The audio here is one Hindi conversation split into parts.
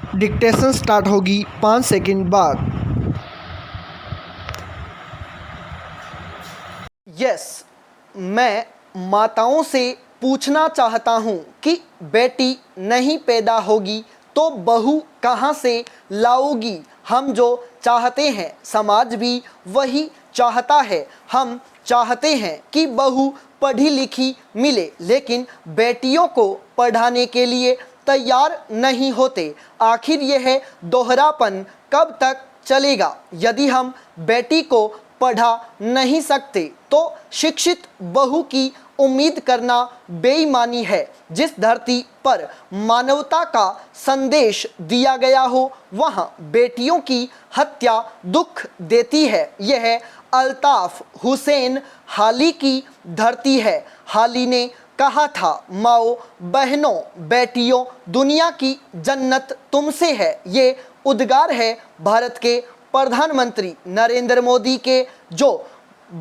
डिक्टेशन स्टार्ट होगी 5 सेकंड बाद। मैं माताओं से पूछना चाहता हूँ कि बेटी नहीं पैदा होगी तो बहू कहाँ से लाओगी। हम जो चाहते हैं समाज भी वही चाहता है। हम चाहते हैं कि बहू पढ़ी लिखी मिले, लेकिन बेटियों को पढ़ाने के लिए तैयार नहीं होते। आखिर यह दोहरापन कब तक चलेगा? यदि हम बेटी को पढ़ा नहीं सकते तो शिक्षित बहू की उम्मीद करना बेईमानी है। जिस धरती पर मानवता का संदेश दिया गया हो वहाँ बेटियों की हत्या दुख देती है। यह अल्ताफ हुसैन हाली की धरती है। हाली ने कहा था, माओ बहनों बेटियों दुनिया की जन्नत तुमसे है। ये उद्गार है भारत के प्रधानमंत्री नरेंद्र मोदी के, जो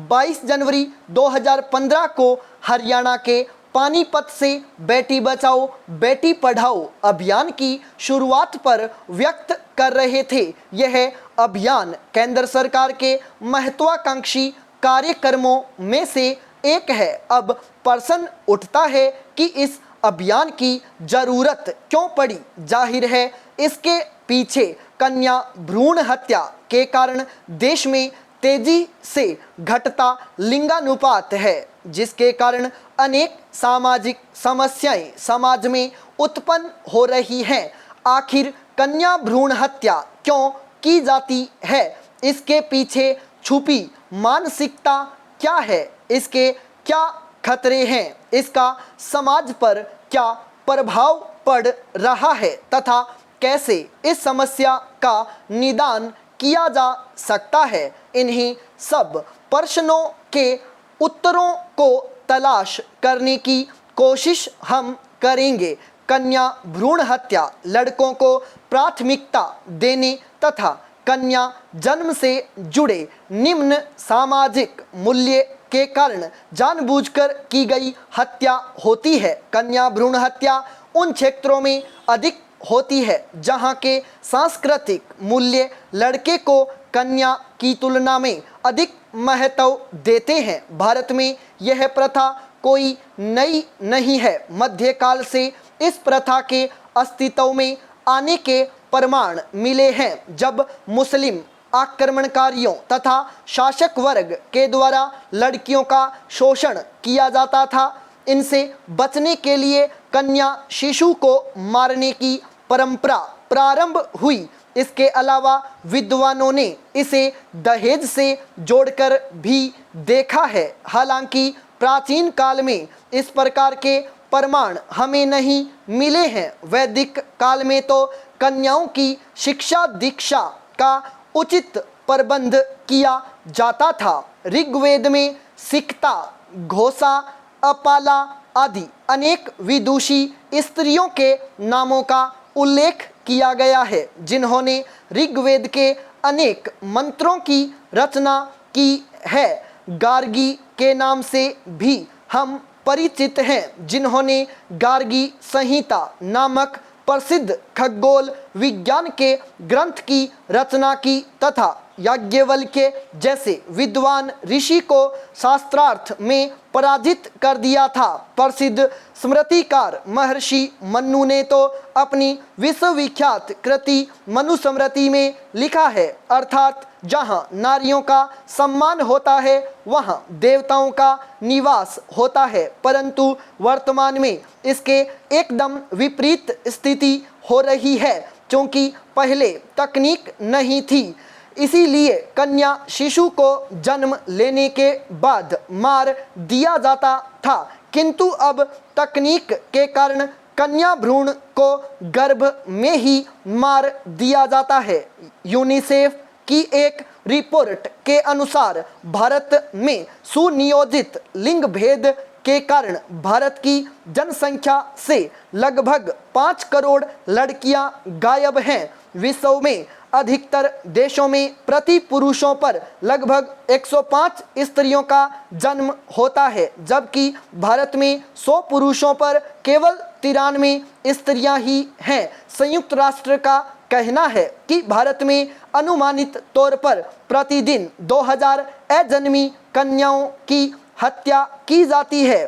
22 जनवरी 2015 को हरियाणा के पानीपत से बेटी बचाओ बेटी पढ़ाओ अभियान की शुरुआत पर व्यक्त कर रहे थे। यह अभियान केंद्र सरकार के महत्वाकांक्षी कार्यक्रमों में से एक है। अब प्रश्न उठता है कि इस अभियान की जरूरत क्यों पड़ी? जाहिर है इसके पीछे कन्या भ्रूण हत्या के कारण देश में तेजी से घटता लिंगानुपात है, जिसके कारण अनेक सामाजिक समस्याएं समाज में उत्पन्न हो रही हैं। आखिर कन्या भ्रूण हत्या क्यों की जाती है? इसके पीछे छुपी मानसिकता क्या है? इसके क्या खतरे हैं? इसका समाज पर क्या प्रभाव पड़ रहा है तथा कैसे इस समस्या का निदान किया जा सकता है? इन्हीं सब प्रश्नों के उत्तरों को तलाश करने की कोशिश हम करेंगे। कन्या भ्रूण हत्या लड़कों को प्राथमिकता देने तथा कन्या जन्म से जुड़े निम्न सामाजिक मूल्य के कारण जानबूझकर की गई हत्या होती है। कन्या भ्रूण हत्या उन क्षेत्रों में अधिक होती है जहां के सांस्कृतिक मूल्य लड़के को कन्या की तुलना में अधिक महत्व देते हैं। भारत में यह प्रथा कोई नई नहीं है। मध्यकाल से इस प्रथा के अस्तित्व में आने के प्रमाण मिले हैं। जब मुस्लिम आक्रमणकारियों तथा शासक वर्ग के द्वारा लड़कियों का शोषण किया जाता था, इनसे बचने के लिए कन्या शिशु को मारने की परंपरा प्रारंभ हुई। इसके अलावा विद्वानों ने इसे दहेज से जोड़कर भी देखा है। हालांकि प्राचीन काल में इस प्रकार के प्रमाण हमें नहीं मिले हैं। वैदिक काल में तो कन्याओं की शिक्षा दीक्षा का उचित प्रबंध किया जाता था। ऋग्वेद में सिकता, घोषा, अपाला आदि अनेक विदुषी स्त्रियों के नामों का उल्लेख किया गया है, जिन्होंने ऋग्वेद के अनेक मंत्रों की रचना की है। गार्गी के नाम से भी हम परिचित हैं, जिन्होंने गार्गी संहिता नामक प्रसिद्ध खगोल विज्ञान के ग्रंथ की रचना की तथा याज्ञवल्क्य जैसे विद्वान ऋषि को शास्त्रार्थ में पराजित कर दिया था। प्रसिद्ध स्मृतिकार महर्षि मनु ने तो अपनी विश्वविख्यात कृति मनुस्मृति में लिखा है, अर्थात जहाँ नारियों का सम्मान होता है वहाँ देवताओं का निवास होता है। परंतु वर्तमान में इसके एकदम विपरीत स्थिति हो रही है, क्योंकि पहले तकनीक नहीं थी। इसीलिए कन्या शिशु को जन्म लेने के बाद मार दिया जाता था, किंतु अब तकनीक के कारण कन्या भ्रूण को गर्भ में ही मार दिया जाता है। यूनिसेफ की एक रिपोर्ट के अनुसार भारत में सुनियोजित लिंग भेद के कारण भारत की जनसंख्या से लगभग 5 करोड़ लड़कियां गायब हैं। विश्व में अधिकतर देशों में प्रति पुरुषों पर लगभग 105 स्त्रियों का जन्म होता है, जबकि भारत में 100 पुरुषों पर केवल 93 स्त्रियां ही हैं। संयुक्त राष्ट्र का कहना है कि भारत में अनुमानित तौर पर प्रतिदिन 2000 अजन्मी कन्याओं की हत्या की जाती है।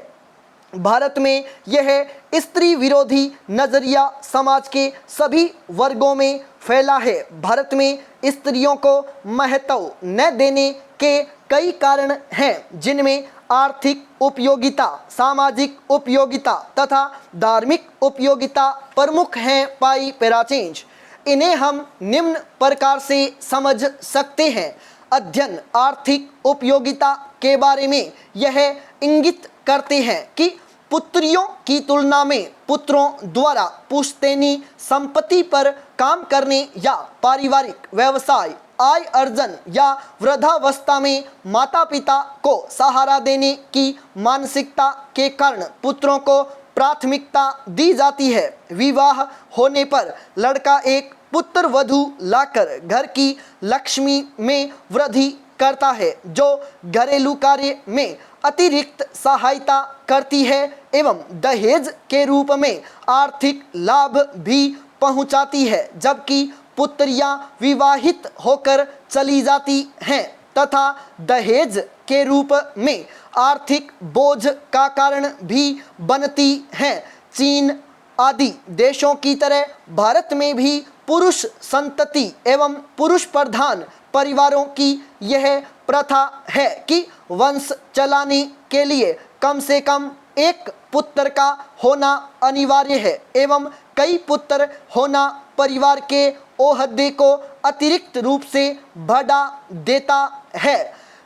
भारत में यह स्त्री विरोधी नजरिया समाज के सभी वर्गों में फैला है। भारत में स्त्रियों को महत्व न देने के कई कारण हैं, जिनमें आर्थिक उपयोगिता, सामाजिक उपयोगिता तथा धार्मिक उपयोगिता प्रमुख हैं। पाई पैराचेंज इन्हें हम निम्न प्रकार से समझ सकते हैं। अध्ययन आर्थिक उपयोगिता के बारे में यह इंगित करते हैं कि पुत्रियों की तुलना में पुत्रों द्वारा पुश्तैनी संपत्ति पर काम करने या पारिवारिक व्यवसाय, आय अर्जन या वृद्धावस्था में माता पिता को सहारा देने की मानसिकता के कारण पुत्रों को प्राथमिकता दी जाती है। विवाह होने पर लड़का एक पुत्र वधू लाकर घर की लक्ष्मी में वृद्धि करता है, जो घरेलू कार्य में अतिरिक्त सहायता करती है एवं दहेज के रूप में आर्थिक लाभ भी पहुंचाती है, जबकि पुत्रियां विवाहित होकर चली जाती हैं तथा दहेज के रूप में आर्थिक बोझ का कारण भी बनती हैं। चीन आदि देशों की तरह भारत में भी पुरुष संतति एवं पुरुष प्रधान परिवारों की यह प्रथा है कि वंश चलाने के लिए कम से कम एक पुत्र का होना अनिवार्य है एवं कई पुत्र होना परिवार के ओहदे को अतिरिक्त रूप से बढ़ा देता है।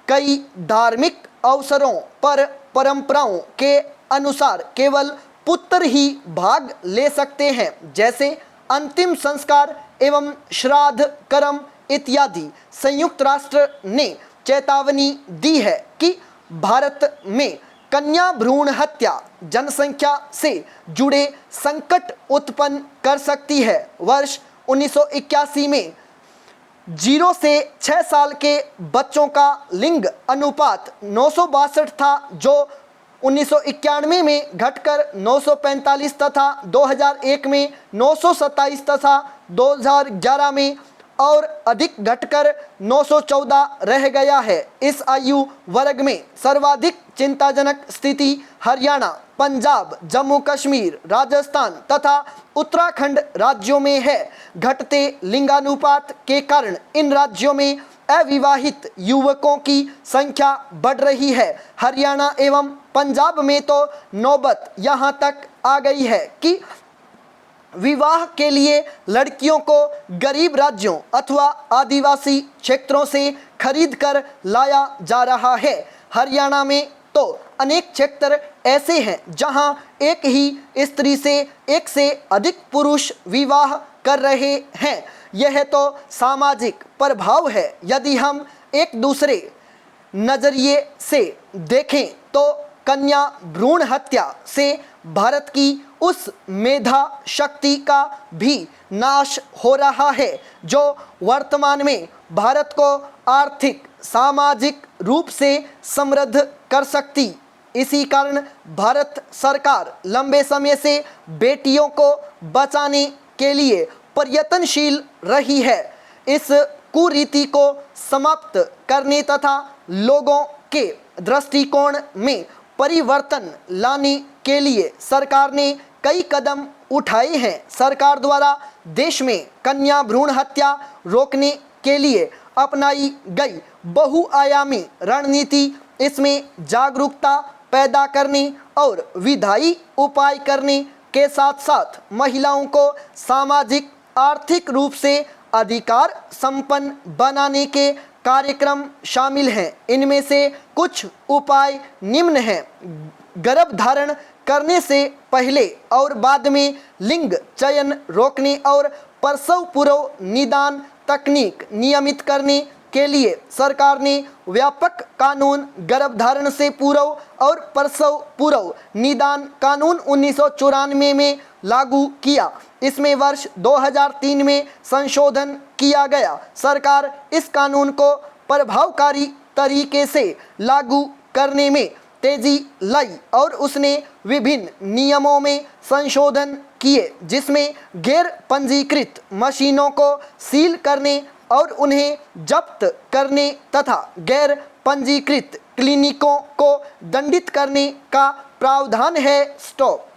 कई धार्मिक अवसरों पर परंपराओं के अनुसार केवल पुत्र ही भाग ले सकते हैं, जैसे अंतिम संस्कार एवं श्राद्ध कर्म इत्यादि। संयुक्त राष्ट्र ने चेतावनी दी है कि भारत में कन्या भ्रूण हत्या जनसंख्या से जुड़े संकट उत्पन्न कर सकती है। वर्ष 1981 में 0 से 6 साल के बच्चों का लिंग अनुपात 962 था, जो 1991 में घटकर 945 तथा 2001 में 927 तथा 2011 में और अधिक घटकर 914 रह गया है। इस आयु वर्ग में सर्वाधिक चिंताजनक स्थिति हरियाणा, पंजाब, जम्मू कश्मीर, राजस्थान तथा उत्तराखंड राज्यों में है। घटते लिंगानुपात के कारण इन राज्यों में अविवाहित युवकों की संख्या बढ़ रही है। हरियाणा एवं पंजाब में तो नौबत यहाँ तक आ गई है कि विवाह के लिए लड़कियों को गरीब राज्यों अथवा आदिवासी क्षेत्रों से खरीद कर लाया जा रहा है। हरियाणा में तो अनेक क्षेत्र ऐसे हैं जहां एक ही स्त्री से एक से अधिक पुरुष विवाह कर रहे हैं। यह तो सामाजिक प्रभाव है। यदि हम एक दूसरे नज़रिए से देखें तो कन्या भ्रूण हत्या से भारत की उस मेधा शक्ति का भी नाश हो रहा है जो वर्तमान में भारत को आर्थिक सामाजिक रूप से समृद्ध कर सकती। इसी कारण भारत सरकार लंबे समय से बेटियों को बचाने के लिए प्रयत्नशील रही है। इस कुरीति को समाप्त करने तथा लोगों के दृष्टिकोण में परिवर्तन लाने के लिए सरकार ने कई कदम उठाए हैं। सरकार द्वारा देश में कन्या भ्रूण हत्या रोकने के लिए अपनाई गई बहुआयामी रणनीति इसमें जागरूकता पैदा करने और विधायी उपाय करने के साथ साथ महिलाओं को सामाजिक आर्थिक रूप से अधिकार संपन्न बनाने के कार्यक्रम शामिल हैं। इनमें से कुछ उपाय निम्न हैं। गर्भधारण करने से पहले और बाद में लिंग चयन रोकने और प्रसव पूर्व निदान तकनीक नियमित करने के लिए सरकार ने व्यापक कानून गर्भधारण से पूर्व और प्रसव पूर्व निदान कानून 1994 में लागू किया। इसमें वर्ष 2003 में संशोधन किया गया। सरकार इस कानून को प्रभावकारी तरीके से लागू करने में तेजी लाई और उसने विभिन्न नियमों में संशोधन किए, जिसमें गैर पंजीकृत मशीनों को सील करने और उन्हें जब्त करने तथा गैर पंजीकृत क्लिनिकों को दंडित करने का प्रावधान है। स्टॉप।